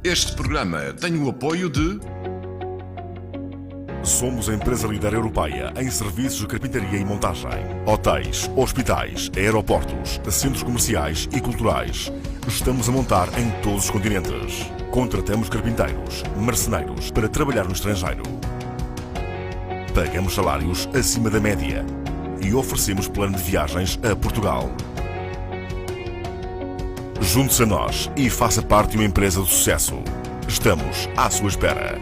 Este programa tem o apoio de... Somos a empresa líder europeia em serviços de carpintaria e montagem. Hotéis, hospitais, aeroportos, centros comerciais e culturais. Estamos a montar em todos os continentes. Contratamos carpinteiros, marceneiros para trabalhar no estrangeiro. Pagamos salários acima da média. E oferecemos plano de viagens a Portugal. Junte-se a nós e faça parte de uma empresa de sucesso. Estamos à sua espera.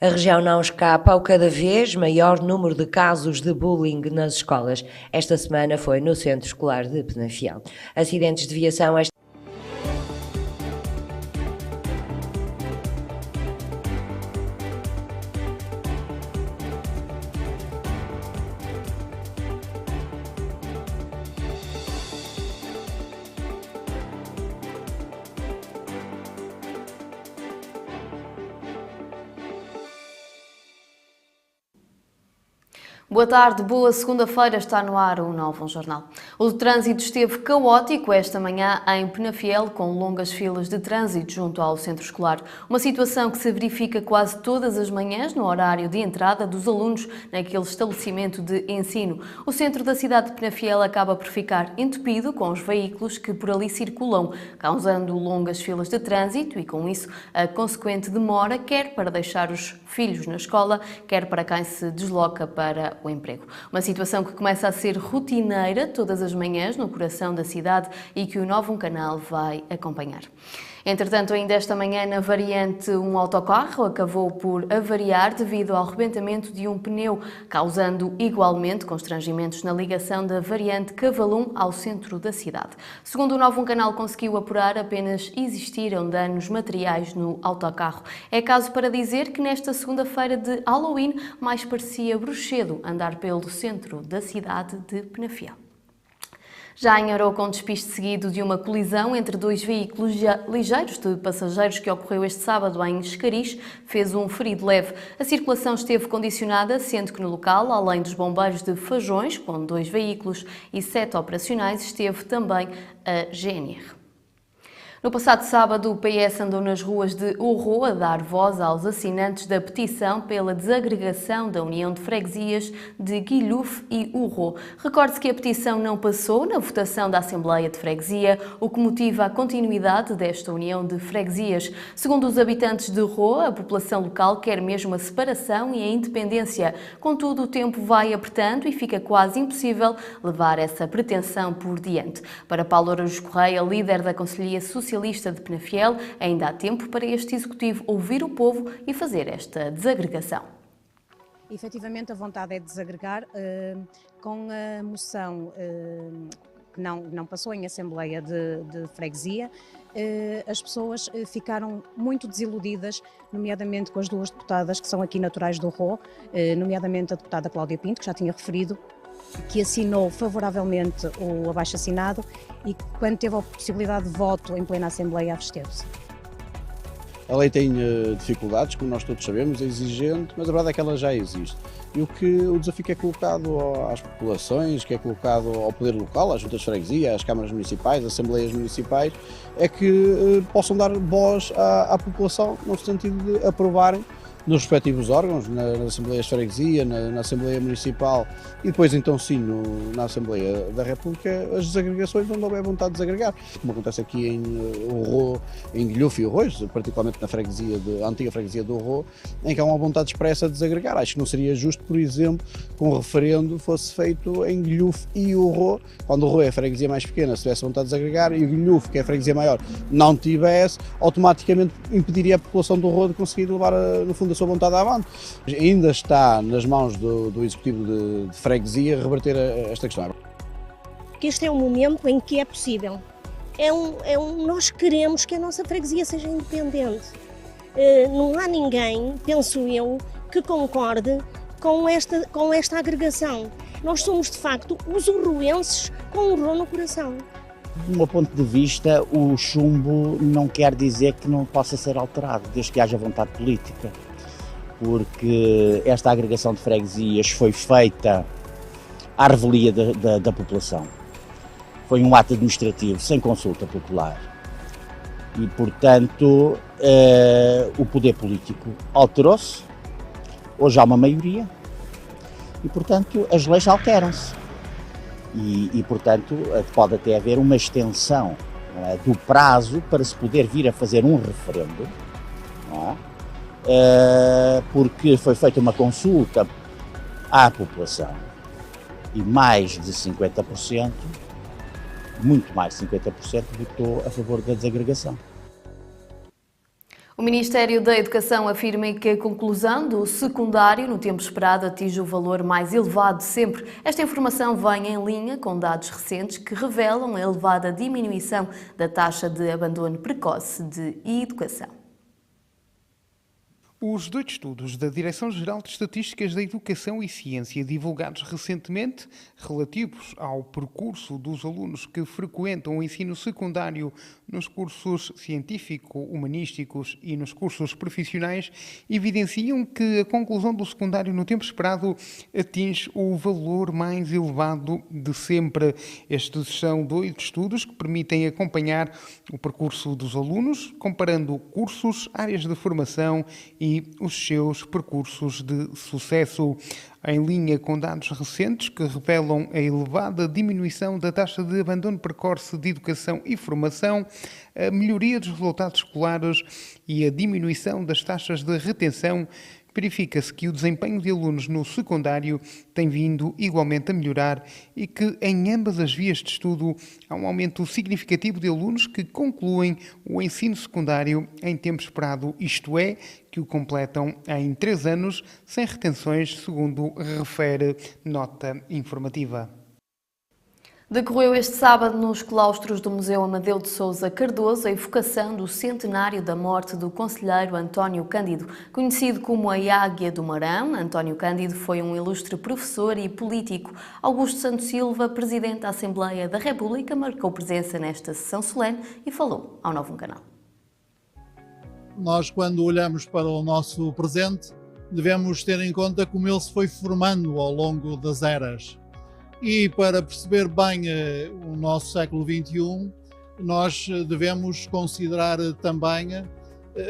A região não escapa ao cada vez maior número de casos de bullying nas escolas. Esta semana foi no Centro Escolar de Penafiel. Acidentes de viação. Boa tarde, boa segunda-feira, está no ar o Novo Jornal. O trânsito esteve caótico esta manhã em Penafiel, com longas filas de trânsito junto ao centro escolar. Uma situação que se verifica quase todas as manhãs no horário de entrada dos alunos naquele estabelecimento de ensino. O centro da cidade de Penafiel acaba por ficar entupido com os veículos que por ali circulam, causando longas filas de trânsito e, com isso, a consequente demora, quer para deixar os filhos na escola, quer para quem se desloca para o emprego. Uma situação que começa a ser rotineira todas as manhãs no coração da cidade e que o Novo Canal vai acompanhar. Entretanto, ainda esta manhã, na variante, um autocarro acabou por avariar devido ao rebentamento de um pneu, causando igualmente constrangimentos na ligação da variante Cavalum ao centro da cidade. Segundo o Novo Canal conseguiu apurar, apenas existiram danos materiais no autocarro. É caso para dizer que nesta segunda-feira de Halloween mais parecia bruxedo andar pelo centro da cidade de Penafiel. Já em Aroca, com despiste seguido de uma colisão entre dois veículos ligeiros de passageiros que ocorreu este sábado em Escariz, fez um ferido leve. A circulação esteve condicionada, sendo que no local, além dos bombeiros de Fajões, com 2 veículos e 7 operacionais, esteve também a GNR. No passado sábado, o PS andou nas ruas de Urro a dar voz aos assinantes da petição pela desagregação da União de Freguesias de Guilhofe e Urro. Recorde-se que a petição não passou na votação da Assembleia de Freguesia, o que motiva a continuidade desta União de Freguesias. Segundo os habitantes de Urro, a população local quer mesmo a separação e a independência. Contudo, o tempo vai apertando e fica quase impossível levar essa pretensão por diante. Para Paulo Araújo Correia, líder da Conselhia Socialista de Penafiel, ainda há tempo para este Executivo ouvir o povo e fazer esta desagregação. Efetivamente, a vontade é desagregar com a moção que não passou em Assembleia de Freguesia. As pessoas ficaram muito desiludidas, nomeadamente com as 2 deputadas que são aqui naturais do Rô, nomeadamente a deputada Cláudia Pinto, que já tinha referido, que assinou favoravelmente o abaixo-assinado e quando teve a possibilidade de voto em plena Assembleia absteve-se. A lei tem dificuldades, como nós todos sabemos, é exigente, mas a verdade é que ela já existe. E o desafio que é colocado às populações, que é colocado ao poder local, às juntas de freguesia, às câmaras municipais, às assembleias municipais, é que possam dar voz à população no sentido de aprovarem nos respectivos órgãos, nas Assembleias de Freguesia, na Assembleia Municipal e depois então sim na Assembleia da República, as desagregações onde houver vontade de desagregar, como acontece aqui em Guilhofe e Urroz, particularmente na antiga freguesia do Urro, em que há uma vontade expressa de desagregar. Acho que não seria justo, por exemplo, que um referendo fosse feito em Guilhofe e Urro, quando o Urro é a freguesia mais pequena, se tivesse vontade de desagregar, e o Guilhofe, que é a freguesia maior, não tivesse, automaticamente impediria a população do Urro de conseguir levar, no fundo, a sua vontade avante. Ainda está nas mãos do Executivo de Freguesia reverter esta questão. Que este é um momento em que é possível. Nós queremos que a nossa freguesia seja independente. Não há ninguém, penso eu, que concorde com esta agregação. Nós somos, de facto, os urruenses com um rolo no coração. Do meu ponto de vista, o chumbo não quer dizer que não possa ser alterado, desde que haja vontade política, porque esta agregação de freguesias foi feita à revelia da população. Foi um ato administrativo sem consulta popular e, portanto, o poder político alterou-se, hoje há uma maioria e, portanto, as leis alteram-se. E, portanto, pode até haver uma extensão, não é, do prazo para se poder vir a fazer um referendo, não é? Porque foi feita uma consulta à população e mais de 50%, muito mais de 50%, votou a favor da desagregação. O Ministério da Educação afirma que a conclusão do secundário no tempo esperado atinge o valor mais elevado de sempre. Esta informação vem em linha com dados recentes que revelam a elevada diminuição da taxa de abandono precoce de educação. Os 2 estudos da Direção-Geral de Estatísticas da Educação e Ciência, divulgados recentemente, relativos ao percurso dos alunos que frequentam o ensino secundário nos cursos científico-humanísticos e nos cursos profissionais, evidenciam que a conclusão do secundário no tempo esperado atinge o valor mais elevado de sempre. Estes são 2 estudos que permitem acompanhar o percurso dos alunos, comparando cursos, áreas de formação e os seus percursos de sucesso. Em linha com dados recentes que revelam a elevada diminuição da taxa de abandono precoce de educação e formação, a melhoria dos resultados escolares e a diminuição das taxas de retenção, verifica-se que o desempenho de alunos no secundário tem vindo igualmente a melhorar e que em ambas as vias de estudo há um aumento significativo de alunos que concluem o ensino secundário em tempo esperado, isto é, que o completam em 3 anos, sem retenções, segundo refere nota informativa. Decorreu este sábado nos claustros do Museu Amadeu de Sousa Cardoso a evocação do centenário da morte do conselheiro António Cândido. Conhecido como a Águia do Marão, António Cândido foi um ilustre professor e político. Augusto Santos Silva, Presidente da Assembleia da República, marcou presença nesta sessão solene e falou ao Novo Canal. Nós, quando olhamos para o nosso presente, devemos ter em conta como ele se foi formando ao longo das eras. E para perceber bem o nosso século XXI, nós devemos considerar também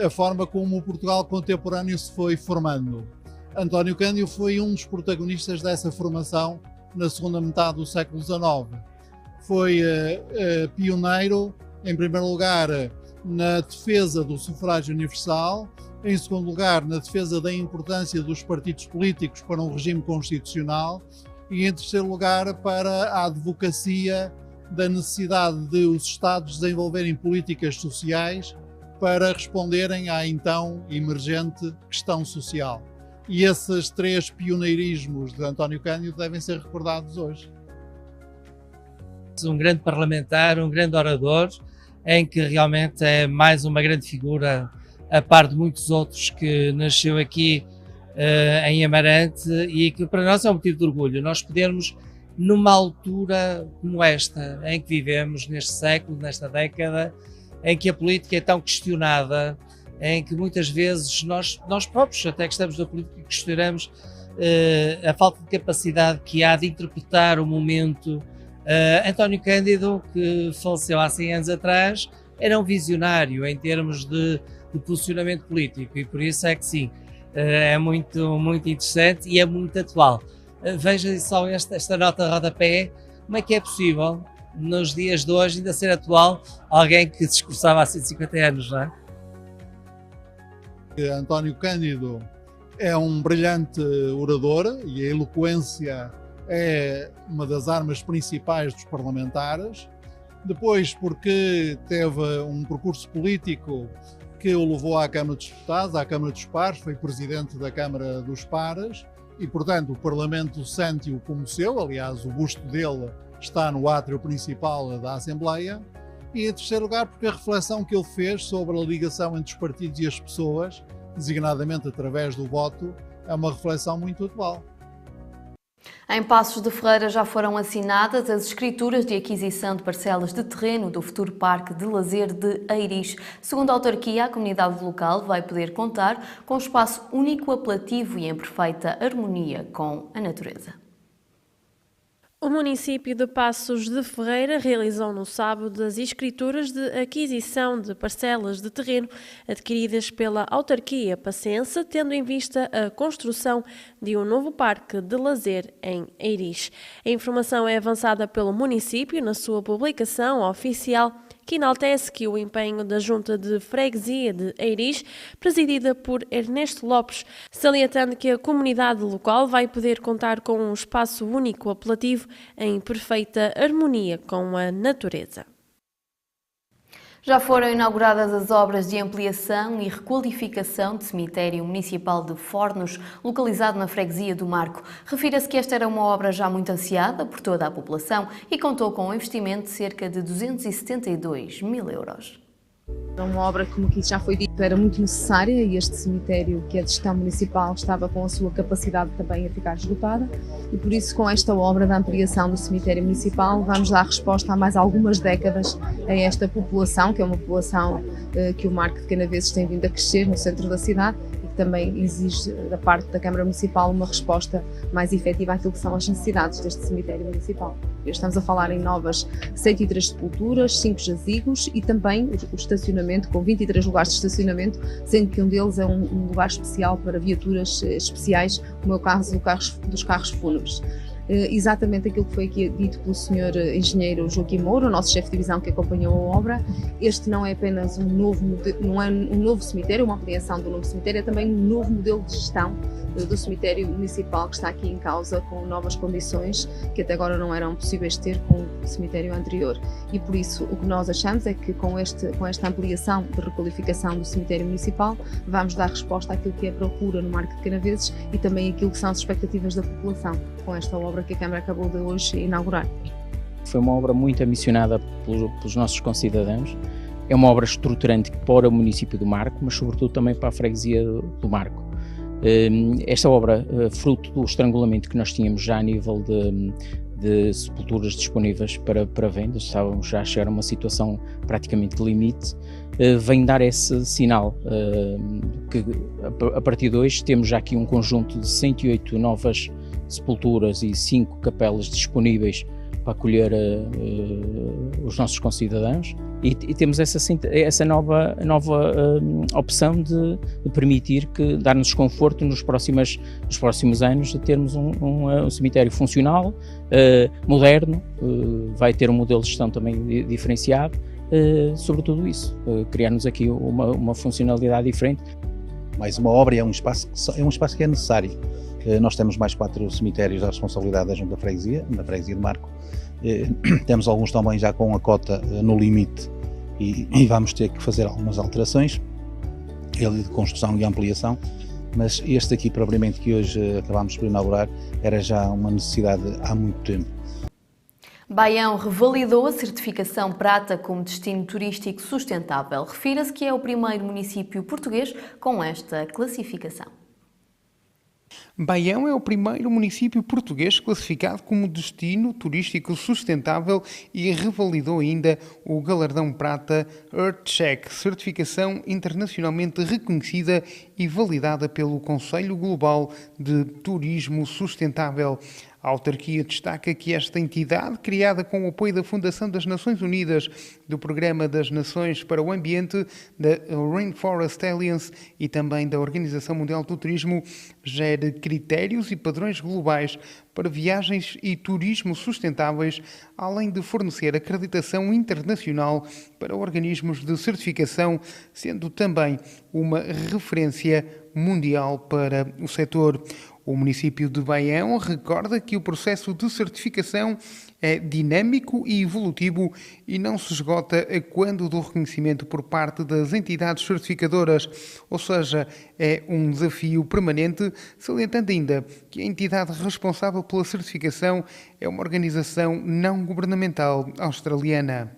a forma como o Portugal contemporâneo se foi formando. António Cândido foi um dos protagonistas dessa formação na segunda metade do século XIX. Foi pioneiro, em primeiro lugar, na defesa do sufrágio universal, em segundo lugar, na defesa da importância dos partidos políticos para um regime constitucional, e em terceiro lugar para a advocacia da necessidade de os Estados desenvolverem políticas sociais para responderem à então emergente questão social. E esses 3 pioneirismos de António Cândido devem ser recordados hoje. Um grande parlamentar, um grande orador, em que realmente é mais uma grande figura, a par de muitos outros, que nasceu aqui em Amarante e que para nós é um motivo de orgulho. Nós podermos, numa altura como esta, em que vivemos, neste século, nesta década, em que a política é tão questionada, em que muitas vezes nós próprios, até que estamos na política, questionamos a falta de capacidade que há de interpretar o momento. António Cândido, que faleceu há 100 anos atrás, era um visionário em termos de posicionamento político e por isso é que sim, é muito, muito interessante e é muito atual. Veja só esta nota de rodapé, como é que é possível, nos dias de hoje, ainda ser atual alguém que discursava há 150 anos, não é? António Cândido é um brilhante orador e a eloquência é uma das armas principais dos parlamentares. Depois, porque teve um percurso político que o levou à Câmara dos Deputados, à Câmara dos Pares, foi presidente da Câmara dos Pares e, portanto, o Parlamento sente-o como seu. Aliás, o busto dele está no átrio principal da Assembleia. E, em terceiro lugar, porque a reflexão que ele fez sobre a ligação entre os partidos e as pessoas, designadamente através do voto, é uma reflexão muito atual. Em Passos de Ferreira já foram assinadas as escrituras de aquisição de parcelas de terreno do futuro Parque de Lazer de Eiris. Segundo a autarquia, a comunidade local vai poder contar com um espaço único, apelativo e em perfeita harmonia com a natureza. O município de Passos de Ferreira realizou no sábado as escrituras de aquisição de parcelas de terreno adquiridas pela autarquia passense, tendo em vista a construção de um novo parque de lazer em Eiris. A informação é avançada pelo município na sua publicação oficial, que enaltece que o empenho da Junta de Freguesia de Eiris, presidida por Ernesto Lopes, salientando que a comunidade local vai poder contar com um espaço único apelativo em perfeita harmonia com a natureza. Já foram inauguradas as obras de ampliação e requalificação do cemitério municipal de Fornos, localizado na freguesia do Marco. Refira-se que esta era uma obra já muito ansiada por toda a população e contou com um investimento de cerca de 272 mil euros. É uma obra, como aqui já foi dito, era muito necessária e este cemitério, que é de gestão municipal, estava com a sua capacidade também a ficar esgotada e por isso, com esta obra da ampliação do cemitério municipal, vamos dar resposta a mais algumas décadas a esta população, que é uma população que o Marco de Canaveses tem vindo a crescer no centro da cidade e que também exige da parte da Câmara Municipal uma resposta mais efetiva àquilo que são as necessidades deste cemitério municipal. Estamos a falar em novas 103 sepulturas, 5 jazigos e também o estacionamento, com 23 lugares de estacionamento, sendo que um deles é um lugar especial para viaturas especiais, como é o caso dos carros fúnebres. Exatamente aquilo que foi aqui dito pelo Sr. Engenheiro Joaquim Moura, o nosso chefe de divisão que acompanhou a obra. Este não é apenas um novo cemitério, uma ampliação do novo cemitério, é também um novo modelo de gestão do cemitério municipal que está aqui em causa, com novas condições que até agora não eram possíveis ter com o cemitério anterior. E por isso o que nós achamos é que com esta ampliação de requalificação do cemitério municipal vamos dar resposta àquilo que é a procura no Marco de Canaveses e também àquilo que são as expectativas da população com esta obra que a Câmara acabou de hoje inaugurar. Foi uma obra muito ambicionada pelos nossos concidadãos. É uma obra estruturante para o município do Marco, mas sobretudo também para a freguesia do Marco. Esta obra, fruto do estrangulamento que nós tínhamos já a nível de sepulturas disponíveis para venda, estávamos já a chegar a uma situação praticamente de limite, vem dar esse sinal que a partir de hoje temos já aqui um conjunto de 108 novas sepulturas e 5 capelas disponíveis para acolher os nossos concidadãos e temos essa nova opção de permitir dar-nos conforto nos próximos anos de termos um cemitério funcional, moderno, vai ter um modelo de gestão também diferenciado, sobre tudo isso, criar-nos aqui uma funcionalidade diferente. Mais uma obra é um espaço que é necessário. Nós temos mais 4 cemitérios da responsabilidade da Junta da Freguesia de Marco. Temos alguns também já com a cota no limite e vamos ter que fazer algumas alterações, ele de construção e ampliação, mas este aqui propriamente que hoje acabamos por inaugurar era já uma necessidade há muito tempo. Baião revalidou a certificação prata como destino turístico sustentável. Refira-se que é o primeiro município português com esta classificação. Baião é o primeiro município português classificado como destino turístico sustentável e revalidou ainda o galardão prata EarthCheck, certificação internacionalmente reconhecida e validada pelo Conselho Global de Turismo Sustentável. A autarquia destaca que esta entidade, criada com o apoio da Fundação das Nações Unidas, do Programa das Nações para o Ambiente, da Rainforest Alliance e também da Organização Mundial do Turismo, gere critérios e padrões globais para viagens e turismo sustentáveis, além de fornecer acreditação internacional para organismos de certificação, sendo também uma referência mundial para o setor. O município de Baião recorda que o processo de certificação é dinâmico e evolutivo e não se esgota a quando do reconhecimento por parte das entidades certificadoras, ou seja, é um desafio permanente, salientando ainda que a entidade responsável pela certificação é uma organização não governamental australiana.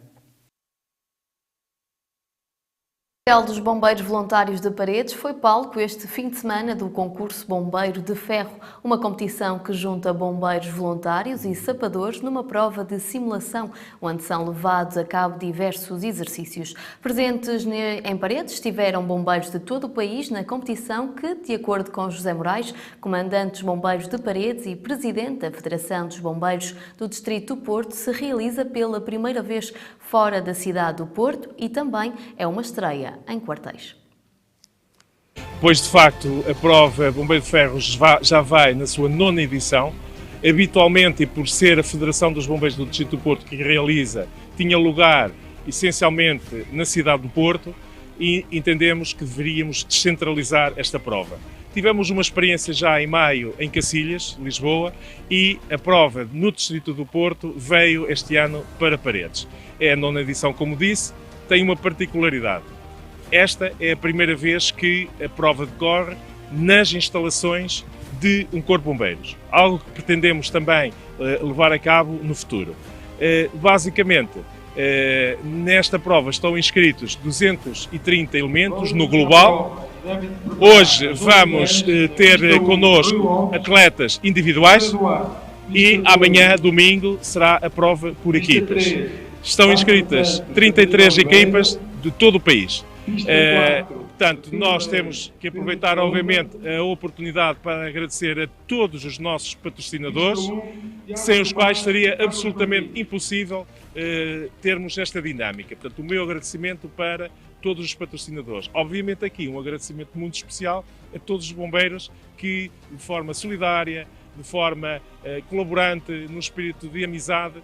O Hotel dos Bombeiros Voluntários de Paredes foi palco este fim de semana do concurso Bombeiro de Ferro, uma competição que junta bombeiros voluntários e sapadores numa prova de simulação, onde são levados a cabo diversos exercícios. Presentes em Paredes estiveram bombeiros de todo o país na competição que, de acordo com José Moraes, comandante dos Bombeiros de Paredes e presidente da Federação dos Bombeiros do Distrito do Porto, se realiza pela primeira vez fora da cidade do Porto e também é uma estreia em Quartéis. Pois, de facto, a prova Bombeiro de Ferro já vai na sua 9ª edição. Habitualmente, e por ser a Federação dos Bombeiros do Distrito do Porto que realiza, tinha lugar essencialmente na cidade do Porto e entendemos que deveríamos descentralizar esta prova. Tivemos uma experiência já em maio em Cacilhas, Lisboa, e a prova no Distrito do Porto veio este ano para Paredes. É a 9ª edição, como disse, tem uma particularidade. Esta é a primeira vez que a prova decorre nas instalações de um Corpo de Bombeiros, algo que pretendemos também levar a cabo no futuro. Basicamente, nesta prova estão inscritos 230 elementos no global. Hoje vamos ter connosco atletas individuais e amanhã, domingo, será a prova por equipas. Estão inscritas 33 equipas de todo o país. Portanto, nós temos que aproveitar, obviamente, a oportunidade para agradecer a todos os nossos patrocinadores, sem os quais seria absolutamente impossível termos esta dinâmica. Portanto, o meu agradecimento para todos os patrocinadores. Obviamente aqui um agradecimento muito especial a todos os bombeiros que, de forma solidária, de forma colaborante, no espírito de amizade,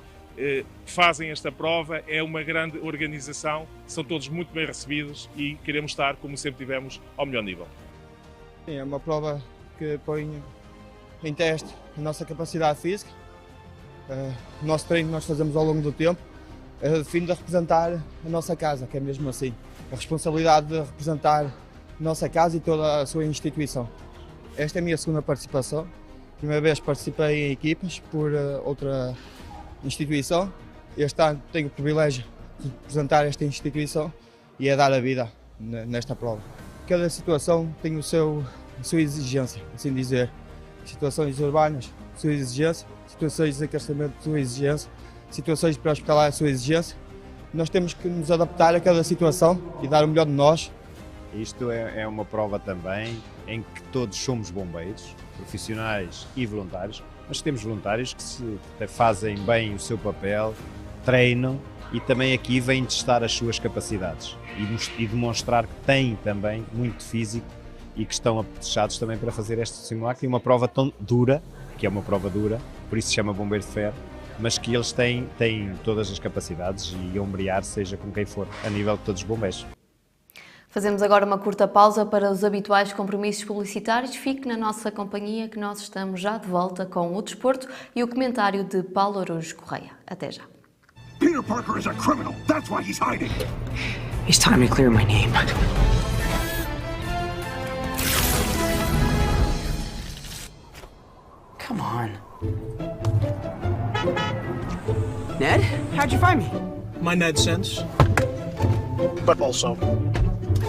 fazem esta prova. É uma grande organização, são todos muito bem recebidos e queremos estar, como sempre tivemos, ao melhor nível. Sim, é uma prova que põe em teste a nossa capacidade física. O nosso treino que nós fazemos ao longo do tempo é o fim de representar a nossa casa, que é mesmo assim. A responsabilidade de representar a nossa casa e toda a sua instituição. Esta é a minha segunda participação. Primeira vez participei em equipas por outra instituição. Este ano tenho o privilégio de representar esta instituição e é dar a vida nesta prova. Cada situação tem a sua exigência, assim dizer. Situações urbanas, a sua exigência. Situações de encarceramento, a sua exigência. Situações pré-hospitalar, a sua exigência. Nós temos que nos adaptar a cada situação e dar o melhor de nós. Isto é uma prova também em que todos somos bombeiros, profissionais e voluntários, mas temos voluntários que fazem bem o seu papel, treinam e também aqui vêm testar as suas capacidades e demonstrar que têm também muito físico e que estão apetrechados também para fazer este simulacro. E uma prova tão dura, que é uma prova dura, por isso se chama Bombeiro de Ferro, mas que eles têm todas as capacidades e ombrear seja com quem for, a nível de todos os bombeiros. Fazemos agora uma curta pausa para os habituais compromissos publicitários. Fique na nossa companhia que nós estamos já de volta com o desporto e o comentário de Paulo Araújo Correia. Até já. Peter Parker is a criminal. That's why he's hiding. It's time to clear my name. Come on. Ned, how'd you find me? My Ned sense. But also,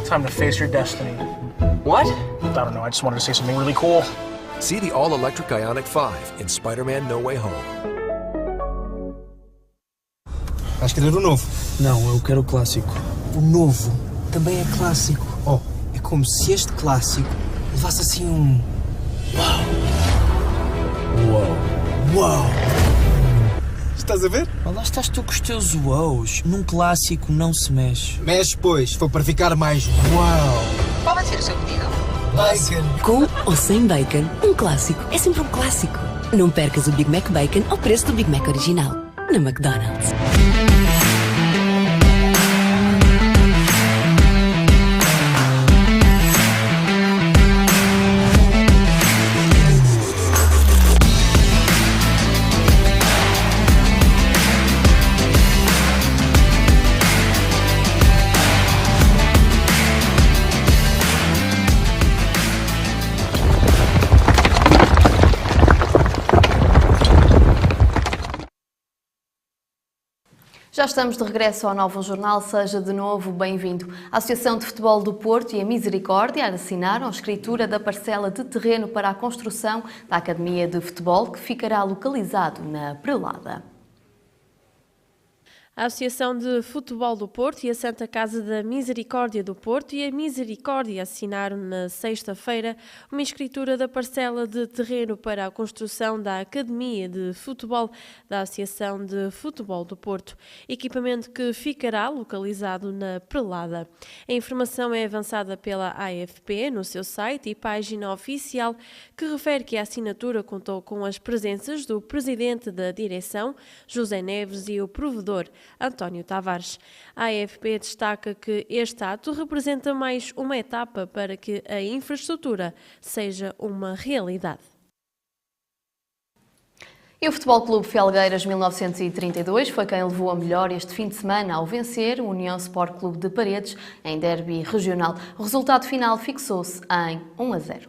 time to face your destiny. What? I don't know, I just wanted to say something really cool. See the all-electric Ioniq 5 in Spider-Man No Way Home. Vais querer o novo? Não, eu quero o clássico. O novo também é clássico. Oh, é como se este clássico levasse assim um... Uau! Uau! Uau! Estás a ver? Oh, lá estás tu com os teus wows. Num clássico não se mexe. Mexe, pois. Foi para ficar mais uau! Qual vai ser o seu pedido? Bacon. Com ou sem bacon, um clássico é sempre um clássico. Não percas o Big Mac Bacon ao preço do Big Mac original. Na McDonald's. Já estamos de regresso ao Novo Jornal, seja de novo bem-vindo. A Associação de Futebol do Porto e a Misericórdia assinaram a escritura da parcela de terreno para a construção da Academia de Futebol, que ficará localizado na Prelada. A Associação de Futebol do Porto e a Santa Casa da Misericórdia do Porto e a Misericórdia assinaram na sexta-feira uma escritura da parcela de terreno para a construção da Academia de Futebol da Associação de Futebol do Porto, equipamento que ficará localizado na Prelada. A informação é avançada pela AFP no seu site e página oficial, que refere que a assinatura contou com as presenças do presidente da direção, José Neves, e o provedor, António Tavares. A AFP destaca que este ato representa mais uma etapa para que a infraestrutura seja uma realidade. E o Futebol Clube Felgueiras 1932 foi quem levou a melhor este fim de semana ao vencer o União Sport Clube de Paredes em derby regional. O resultado final fixou-se em 1-0.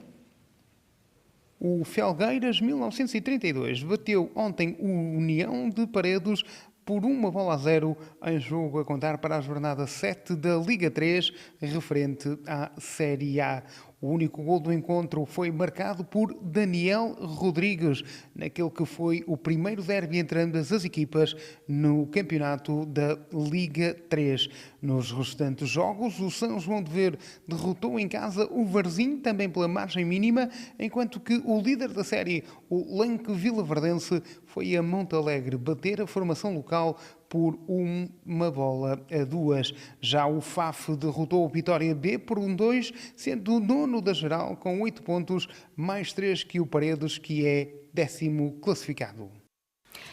O Felgueiras 1932 bateu ontem o União de Paredes por 1-0 em jogo a contar para a jornada 7 da Liga 3, referente à Série A. O único gol do encontro foi marcado por Daniel Rodrigues, naquele que foi o primeiro derby entre ambas as equipas no campeonato da Liga 3. Nos restantes jogos, o São João de Ver derrotou em casa o Varzim, também pela margem mínima, enquanto que o líder da série, o Lenque Vilaverdense, foi a Montalegre bater a formação local por 1-2. Já o FAF derrotou o Vitória B por 1-2, sendo o nono da geral com 8 pontos, mais 3 que o Paredes, que é 10º classificado.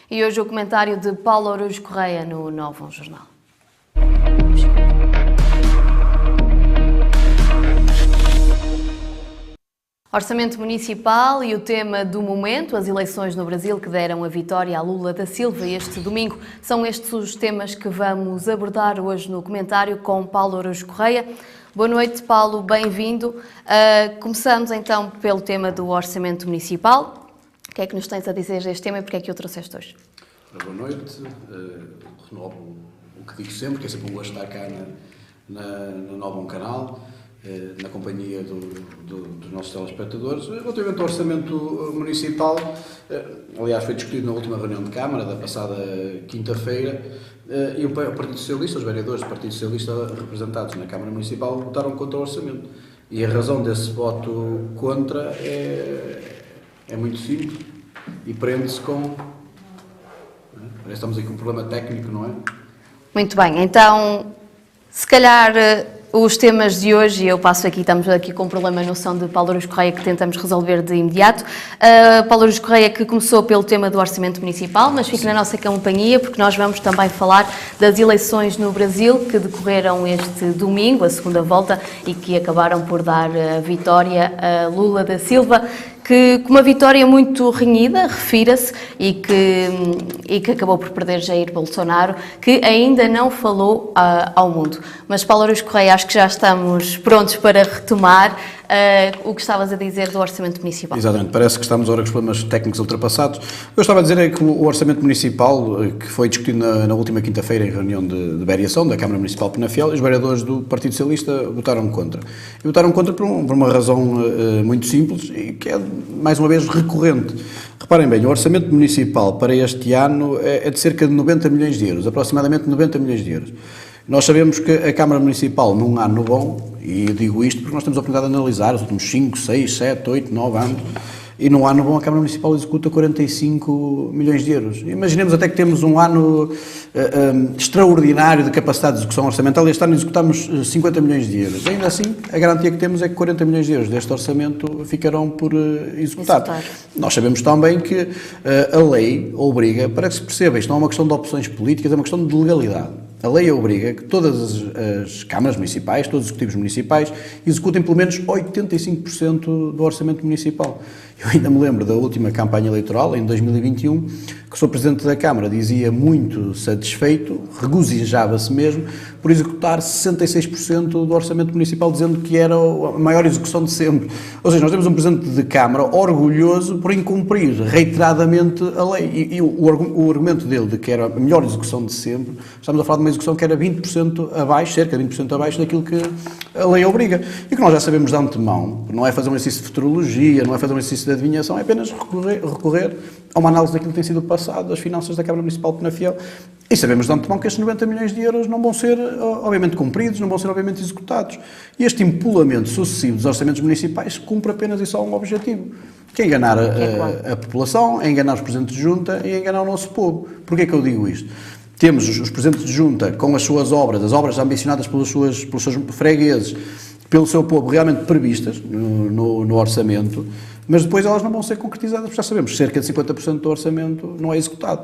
E hoje o comentário de Paulo Araújo Correia no Novo Jornal. Orçamento municipal e o tema do momento, as eleições no Brasil que deram a vitória a Lula da Silva este domingo. São estes os temas que vamos abordar hoje no comentário com Paulo Araújo Correia. Boa noite, Paulo, bem-vindo. Começamos então pelo tema do orçamento municipal. O que é que nos tens a dizer deste tema e porque é que o trouxeste hoje? Boa noite. Renovo o que digo sempre, que é sempre um gosto estar cá no Novo Canal, na companhia dos nossos telespectadores. Relativamente ao orçamento municipal, aliás, foi discutido na última reunião de Câmara, da passada quinta-feira, e o Partido Socialista, os vereadores do Partido Socialista representados na Câmara Municipal, votaram contra o orçamento. E a razão desse voto contra é muito simples e prende-se com... Parece que estamos aí com um problema técnico, não é? Muito bem, então, se calhar... Os temas de hoje, eu passo aqui, estamos aqui com um problema no som de Paulo Araújo Correia que tentamos resolver de imediato. Paulo Araújo Correia que começou pelo tema do orçamento municipal, mas fique na nossa companhia porque nós vamos também falar das eleições no Brasil que decorreram este domingo, a segunda volta, e que acabaram por dar a vitória a Lula da Silva, que com uma vitória muito renhida, refira-se, e que acabou por perder Jair Bolsonaro, que ainda não falou ao mundo. Mas, Paulo Araújo Correia, acho que já estamos prontos para retomar o que estavas a dizer do orçamento municipal. Exatamente, parece que estamos agora com os problemas técnicos ultrapassados. O que eu estava a dizer é que o orçamento municipal, que foi discutido na última quinta-feira em reunião de variação da Câmara Municipal de Penafiel, os vereadores do Partido Socialista votaram contra. E votaram contra por uma razão muito simples e que é, mais uma vez, recorrente. Reparem bem, o orçamento municipal para este ano é de cerca de 90 milhões de euros, aproximadamente 90 milhões de euros. Nós sabemos que a Câmara Municipal, num ano bom, e eu digo isto porque nós temos a oportunidade de analisar os últimos 5, 6, 7, 8, 9 anos, e num ano bom a Câmara Municipal executa 45 milhões de euros. Imaginemos até que temos um ano extraordinário de capacidade de execução orçamental e este ano executamos 50 milhões de euros. Ainda assim, a garantia que temos é que 40 milhões de euros deste orçamento ficarão por executar. Nós sabemos também que a lei obriga, para que se perceba, isto não é uma questão de opções políticas, é uma questão de legalidade. A lei obriga que todas as câmaras municipais, todos os executivos municipais, executem pelo menos 85% do orçamento municipal. Eu ainda me lembro da última campanha eleitoral, em 2021, que o Sr. Presidente da Câmara dizia muito satisfeito, regozijava-se mesmo, por executar 66% do orçamento municipal, dizendo que era a maior execução de sempre. Ou seja, nós temos um Presidente de Câmara orgulhoso por incumprir reiteradamente a lei. E o argumento dele de que era a melhor execução de sempre, estamos a falar de uma execução que era 20% abaixo, cerca de 20% abaixo daquilo que a lei obriga. E que nós já sabemos de antemão, não é fazer um exercício de futurologia, não é fazer um exercício de adivinhação, é apenas recorrer a uma análise daquilo que tem sido o passado, das finanças da Câmara Municipal de Penafiel. E sabemos de antemão que estes 90 milhões de euros não vão ser, obviamente, cumpridos, não vão ser, obviamente, executados. E este empolamento sucessivo dos orçamentos municipais cumpre apenas e só um objetivo, que é enganar a população, é enganar os presidentes de junta e é enganar o nosso povo. Porquê é que eu digo isto? Temos os presidentes de junta com as suas obras, as obras ambicionadas pelos seus fregueses, pelo seu povo, realmente previstas no orçamento, mas depois elas não vão ser concretizadas, porque já sabemos, cerca de 50% do orçamento não é executado.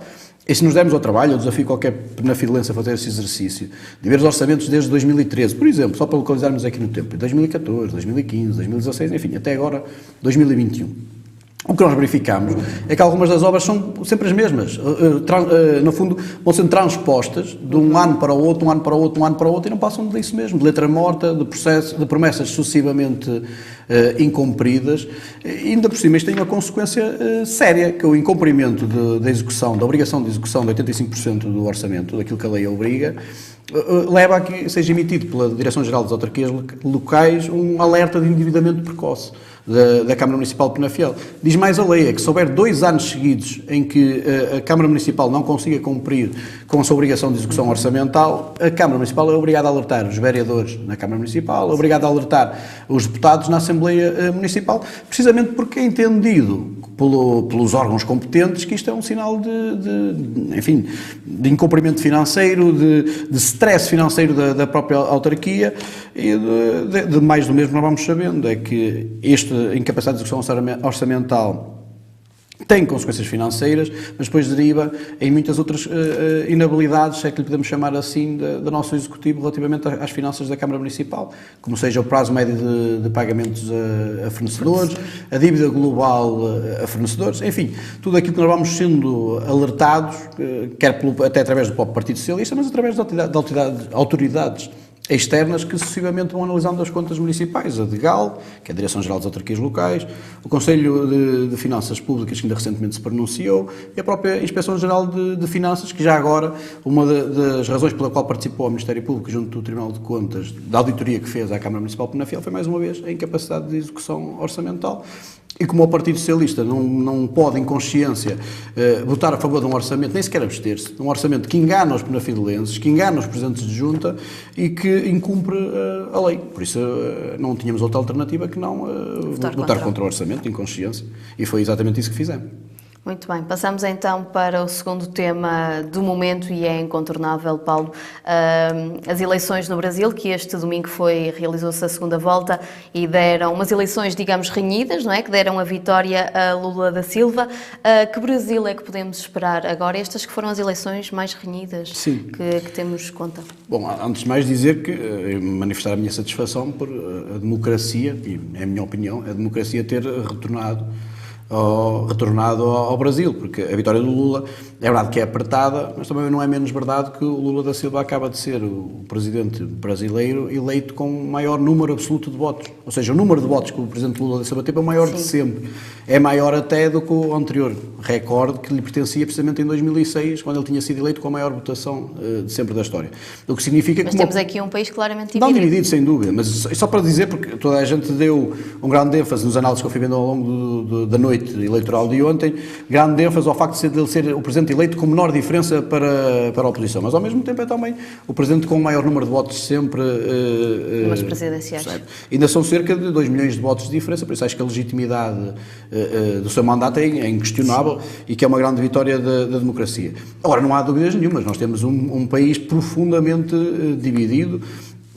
E se nos dermos ao trabalho, eu desafio qualquer penafilense a fazer esse exercício, de ver os orçamentos desde 2013, por exemplo, só para localizarmos aqui no tempo, 2014, 2015, 2016, enfim, até agora, 2021. O que nós verificamos é que algumas das obras são sempre as mesmas. No fundo, vão sendo transpostas de um ano para o outro, um ano para o outro, um ano para o outro, e não passam disso mesmo, de letra morta, de promessas sucessivamente incumpridas. E ainda por cima, isto tem uma consequência séria, que é o incumprimento da execução, da obrigação de execução de 85% do orçamento, daquilo que a lei obriga, leva a que seja emitido pela Direção-Geral das Autarquias Locais um alerta de endividamento precoce da Câmara Municipal de Penafiel. Diz mais a lei, é que se houver 2 anos seguidos em que a Câmara Municipal não consiga cumprir com a sua obrigação de execução orçamental, a Câmara Municipal é obrigada a alertar os vereadores na Câmara Municipal, é obrigada a alertar os deputados na Assembleia Municipal, precisamente porque é entendido pelos órgãos competentes que isto é um sinal de incumprimento financeiro, de stress financeiro da própria autarquia, e de mais do mesmo nós vamos sabendo, é que esta incapacidade de execução orçamental tem consequências financeiras, mas depois deriva em muitas outras inabilidades, se é que lhe podemos chamar assim, do nosso Executivo relativamente às finanças da Câmara Municipal, como seja o prazo médio de pagamentos a fornecedores, a dívida global a fornecedores, enfim, tudo aquilo que nós vamos sendo alertados, quer até através do próprio Partido Socialista, mas através de autoridades externas que sucessivamente vão analisando as contas municipais, a DGAL, que é a Direção-Geral das Autarquias Locais, o Conselho de Finanças Públicas, que ainda recentemente se pronunciou, e a própria Inspeção-Geral de Finanças, que já agora, uma das razões pela qual participou o Ministério Público junto do Tribunal de Contas, da auditoria que fez à Câmara Municipal de Penafiel, foi mais uma vez a incapacidade de execução orçamental. E como o Partido Socialista não pode, em consciência, votar a favor de um orçamento, nem sequer abster-se, de um orçamento que engana os penafidelenses, que engana os presidentes de junta e que incumpre a lei. Por isso não tínhamos outra alternativa que não votar contra o orçamento, em consciência. E foi exatamente isso que fizemos. Muito bem, passamos então para o segundo tema do momento e é incontornável, Paulo, as eleições no Brasil, que este domingo realizou-se a segunda volta e deram umas eleições, digamos, renhidas, não é? Que deram a vitória a Lula da Silva. Que Brasil é que podemos esperar agora? Estas que foram as eleições mais renhidas que temos conta? Bom, antes de mais dizer que manifestar a minha satisfação por a democracia, e é a minha opinião, a democracia ter retornado ao Brasil, porque a vitória do Lula é verdade que é apertada, mas também não é menos verdade que o Lula da Silva acaba de ser o presidente brasileiro eleito com o maior número absoluto de votos, ou seja, o número de votos que o presidente Lula da Silva teve é o maior de sempre, é maior até do que o anterior recorde que lhe pertencia precisamente em 2006, quando ele tinha sido eleito com a maior votação de sempre da história. O que significa mas temos aqui um país claramente dividido. Não dividido, sem dúvida, mas só para dizer, porque toda a gente deu um grande ênfase nos análises que eu fui vendo ao longo da noite eleitoral de ontem, grande ênfase ao facto de ele ser o presidente eleito com menor diferença para a oposição, mas ao mesmo tempo é também o presidente com o maior número de votos sempre nas presidenciais. Ainda são cerca de 2 milhões de votos de diferença, por isso acho que a legitimidade do seu mandato é inquestionável e que é uma grande vitória da democracia. Agora, não há dúvidas nenhumas, nós temos um país profundamente dividido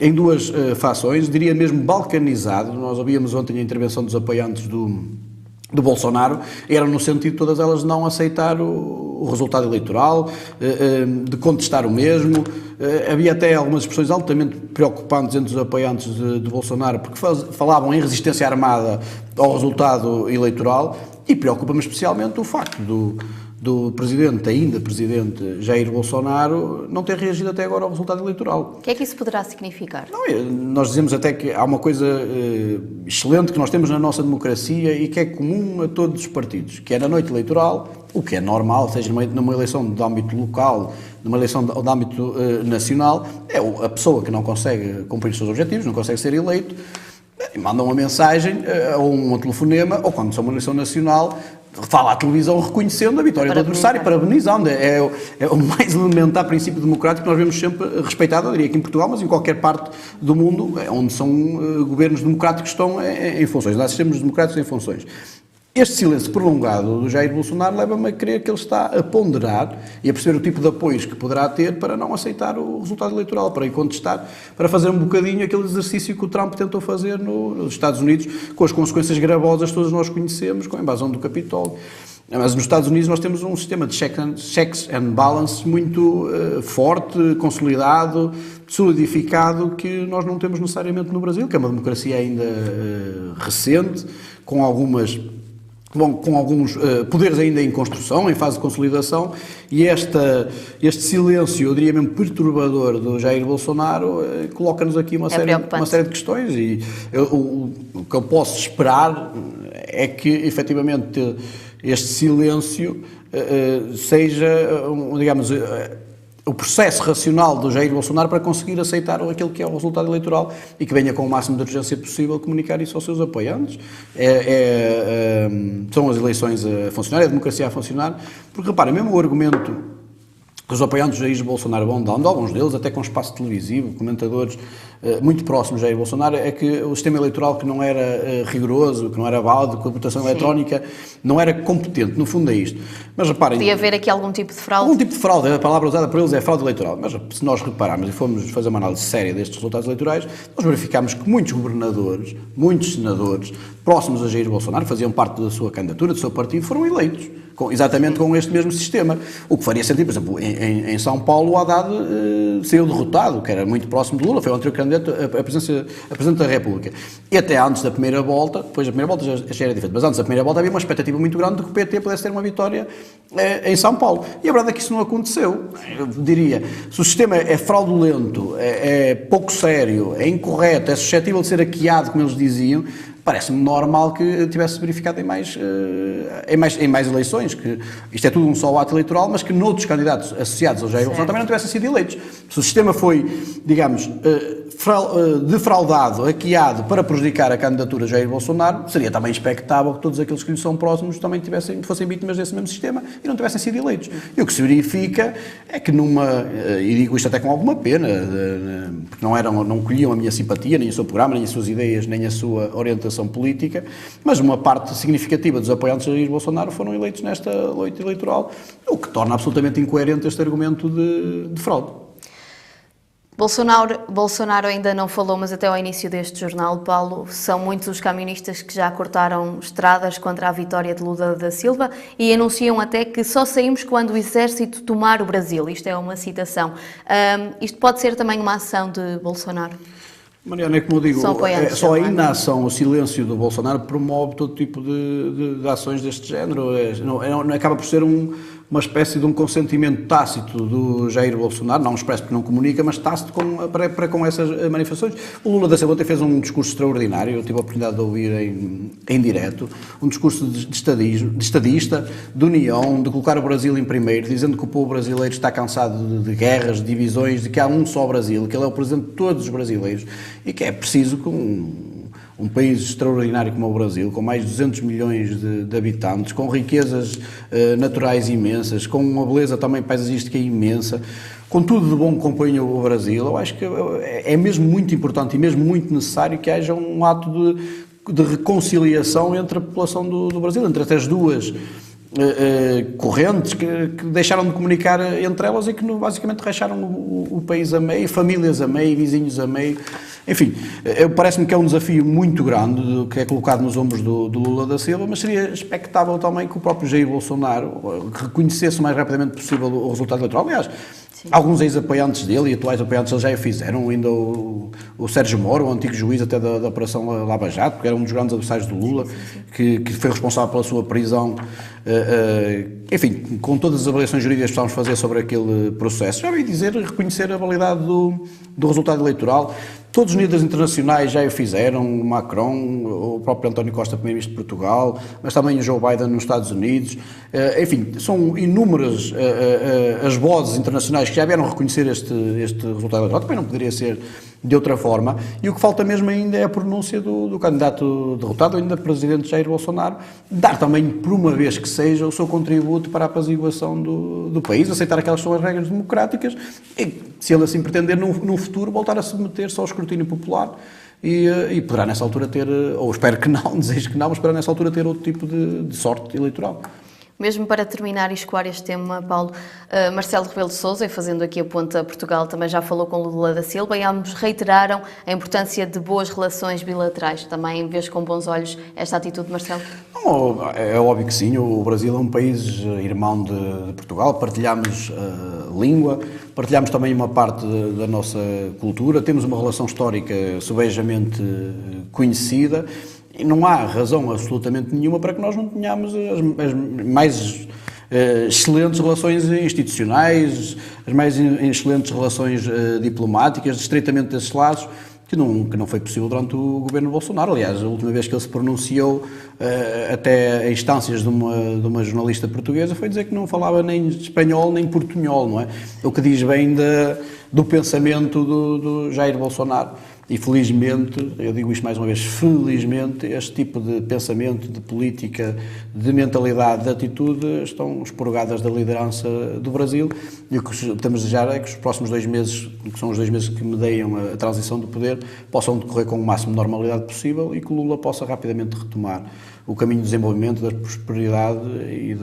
em duas fações, diria mesmo balcanizado. Nós ouvíamos ontem a intervenção dos apoiantes do Bolsonaro, era no sentido de todas elas não aceitar o resultado eleitoral, de contestar o mesmo. Havia até algumas expressões altamente preocupantes entre os apoiantes de Bolsonaro, porque falavam em resistência armada ao resultado eleitoral, e preocupa-me especialmente o facto do presidente, ainda presidente Jair Bolsonaro, não ter reagido até agora ao resultado eleitoral. O que é que isso poderá significar? Nós dizemos até que há uma coisa excelente que nós temos na nossa democracia e que é comum a todos os partidos, que é na noite eleitoral, o que é normal, seja numa eleição de âmbito local, numa eleição de âmbito nacional, é a pessoa que não consegue cumprir os seus objetivos, não consegue ser eleito, manda uma mensagem ou um telefonema, ou quando são uma eleição nacional, fala à televisão reconhecendo a vitória do adversário, parabenizando. É o mais elementar princípio democrático que nós vemos sempre respeitado, eu diria aqui em Portugal, mas em qualquer parte do mundo, onde são governos democráticos que estão em funções, nós sistemas democráticos em funções. Este silêncio prolongado do Jair Bolsonaro leva-me a crer que ele está a ponderar e a perceber o tipo de apoios que poderá ter para não aceitar o resultado eleitoral, para ir contestar, para fazer um bocadinho aquele exercício que o Trump tentou fazer nos Estados Unidos, com as consequências gravosas que todos nós conhecemos, com a invasão do Capitólio. Mas nos Estados Unidos nós temos um sistema de checks and balances muito forte, consolidado, solidificado, que nós não temos necessariamente no Brasil, que é uma democracia ainda recente, com alguns poderes ainda em construção, em fase de consolidação, e este silêncio, eu diria mesmo perturbador do Jair Bolsonaro, coloca-nos aqui uma série de questões, e o que eu posso esperar é que, efetivamente, este silêncio seja, digamos, o processo racional do Jair Bolsonaro para conseguir aceitar aquilo que é o resultado eleitoral e que venha com o máximo de urgência possível comunicar isso aos seus apoiantes. São as eleições a funcionar, é a democracia a funcionar, porque reparem, mesmo o argumento que os apoiantes de Jair Bolsonaro vão dando, alguns deles até com espaço televisivo, comentadores muito próximos de Jair Bolsonaro, é que o sistema eleitoral que não era rigoroso, que não era válido, que a votação eletrónica não era competente, no fundo é isto. Mas reparem... Podia haver aqui algum tipo de fraude? Algum tipo de fraude, a palavra usada por eles é fraude eleitoral, mas se nós repararmos e formos fazer uma análise séria destes resultados eleitorais, nós verificamos que muitos governadores, muitos senadores, próximos a Jair Bolsonaro, faziam parte da sua candidatura, do seu partido, foram eleitos. Exatamente com este mesmo sistema. O que faria sentido, por exemplo, em São Paulo, o Haddad saiu derrotado, que era muito próximo de Lula, foi o anterior candidato a Presidente da República. E até antes da primeira volta, depois da primeira volta já era diferente, mas antes da primeira volta havia uma expectativa muito grande de que o PT pudesse ter uma vitória em São Paulo. E a verdade é que isso não aconteceu. Eu diria, se o sistema é fraudulento, é pouco sério, é incorreto, é suscetível de ser hackeado, como eles diziam, parece-me normal que tivesse verificado em mais eleições, que isto é tudo um só ato eleitoral, mas que noutros candidatos associados ao Jair Bolsonaro também não tivessem sido eleitos. Se o sistema foi, digamos, defraudado, hackeado para prejudicar a candidatura de Jair Bolsonaro, seria também expectável que todos aqueles que lhe são próximos também fossem vítimas desse mesmo sistema e não tivessem sido eleitos. E o que se verifica é que e digo isto até com alguma pena, porque não colhiam a minha simpatia, nem o seu programa, nem as suas ideias, nem a sua orientação política, mas uma parte significativa dos apoiantes de Jair Bolsonaro foram eleitos nesta noite eleitoral, o que torna absolutamente incoerente este argumento de fraude. Bolsonaro ainda não falou, mas até ao início deste jornal, Paulo, são muitos os camionistas que já cortaram estradas contra a vitória de Lula da Silva e anunciam até que só saímos quando o exército tomar o Brasil. Isto é uma citação. Isto pode ser também uma ação de Bolsonaro? Mariana, é como eu digo, só a inação, o silêncio do Bolsonaro promove todo tipo de ações deste género. Não acaba por ser uma espécie de um consentimento tácito do Jair Bolsonaro, não expresso porque não comunica, mas tácito para com essas manifestações. O Lula da Silva ontem fez um discurso extraordinário, eu tive a oportunidade de ouvir em direto, um discurso de estadista, de união, de colocar o Brasil em primeiro, dizendo que o povo brasileiro está cansado de guerras, de divisões, de que há um só Brasil, que ele é o presidente de todos os brasileiros e que é preciso que um país extraordinário como o Brasil, com mais de 200 milhões de habitantes, com riquezas naturais imensas, com uma beleza também paisagística imensa, com tudo de bom que compõe o Brasil, eu acho que é mesmo muito importante e mesmo muito necessário que haja um ato de reconciliação entre a população do Brasil, entre estas duas correntes que deixaram de comunicar entre elas e que basicamente racharam o país a meio, famílias a meio, vizinhos a meio. Enfim, parece-me que é um desafio muito grande que é colocado nos ombros do Lula da Silva, mas seria expectável também que o próprio Jair Bolsonaro reconhecesse o mais rapidamente possível o resultado eleitoral. Aliás, Alguns ex-apoiantes dele e atuais apoiantes dele já o fizeram, ainda o Sérgio Moro, o antigo juiz até da Operação Lava Jato, que era um dos grandes adversários do Lula, que foi responsável pela sua prisão. Enfim, com todas as avaliações jurídicas que precisamos fazer sobre aquele processo, já veio dizer, reconhecer a validade do resultado eleitoral. Todos os líderes internacionais já o fizeram, o Macron, o próprio António Costa, primeiro-ministro de Portugal, mas também o Joe Biden nos Estados Unidos. Enfim, são inúmeras as vozes internacionais que já vieram reconhecer este resultado eleitoral, também não poderia ser de outra forma, e o que falta mesmo ainda é a pronúncia do candidato derrotado, ainda presidente Jair Bolsonaro, dar também, por uma vez que seja, o seu contributo para a apaziguação do país, aceitar aquelas que são as regras democráticas, e, se ele assim pretender, no futuro, voltar a submeter-se ao escrutínio popular, e poderá nessa altura ter, ou espero que não, desejo que não, mas poderá nessa altura ter outro tipo de sorte eleitoral. Mesmo para terminar e escoar este tema, Paulo, Marcelo Rebelo de Sousa, e fazendo aqui a ponta a Portugal, também já falou com Lula da Silva e ambos reiteraram a importância de boas relações bilaterais. Também vês com bons olhos esta atitude, Marcelo? É óbvio que sim, o Brasil é um país irmão de Portugal, partilhamos língua, partilhamos também uma parte da nossa cultura, temos uma relação histórica subejamente conhecida. E não há razão absolutamente nenhuma para que nós não tenhamos as mais excelentes relações institucionais, as mais excelentes relações diplomáticas, de estreitamento desses laços, que não foi possível durante o governo Bolsonaro. Aliás, a última vez que ele se pronunciou, até a instâncias de uma jornalista portuguesa, foi dizer que não falava nem espanhol nem portunhol, não é? O que diz bem do pensamento do Jair Bolsonaro. E felizmente, eu digo isto mais uma vez, felizmente, este tipo de pensamento, de política, de mentalidade, de atitude, estão expurgadas da liderança do Brasil. E o que estamos a desejar é que os próximos 2 meses, que são os 2 meses que medeiam a transição do poder, possam decorrer com o máximo de normalidade possível e que Lula possa rapidamente retomar o caminho do desenvolvimento, da prosperidade e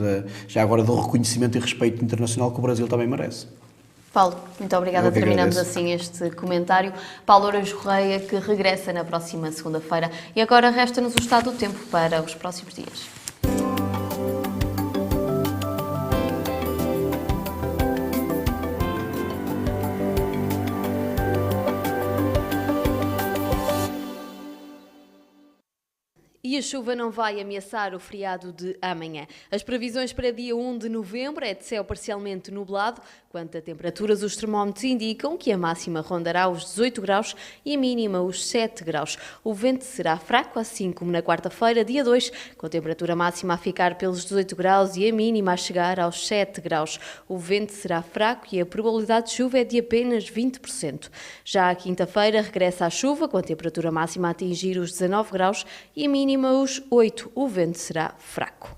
já agora do reconhecimento e respeito internacional que o Brasil também merece. Paulo, muito obrigada. Terminamos assim este comentário. Paulo Araújo Correia, que regressa na próxima segunda-feira. E agora resta-nos o estado do tempo para os próximos dias. E a chuva não vai ameaçar o feriado de amanhã. As previsões para dia 1 de novembro é de céu parcialmente nublado. Quanto a temperaturas, os termómetros indicam que a máxima rondará os 18 graus e a mínima os 7 graus. O vento será fraco, assim como na quarta-feira, dia 2, com a temperatura máxima a ficar pelos 18 graus e a mínima a chegar aos 7 graus. O vento será fraco e a probabilidade de chuva é de apenas 20%. Já à quinta-feira regressa a chuva, com a temperatura máxima a atingir os 19 graus e a mínima os 8. O vento será fraco.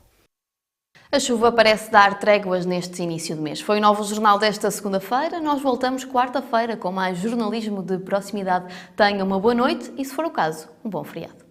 A chuva parece dar tréguas neste início de mês. Foi o Novo Jornal desta segunda-feira. Nós voltamos quarta-feira com mais jornalismo de proximidade. Tenha uma boa noite e, se for o caso, um bom feriado.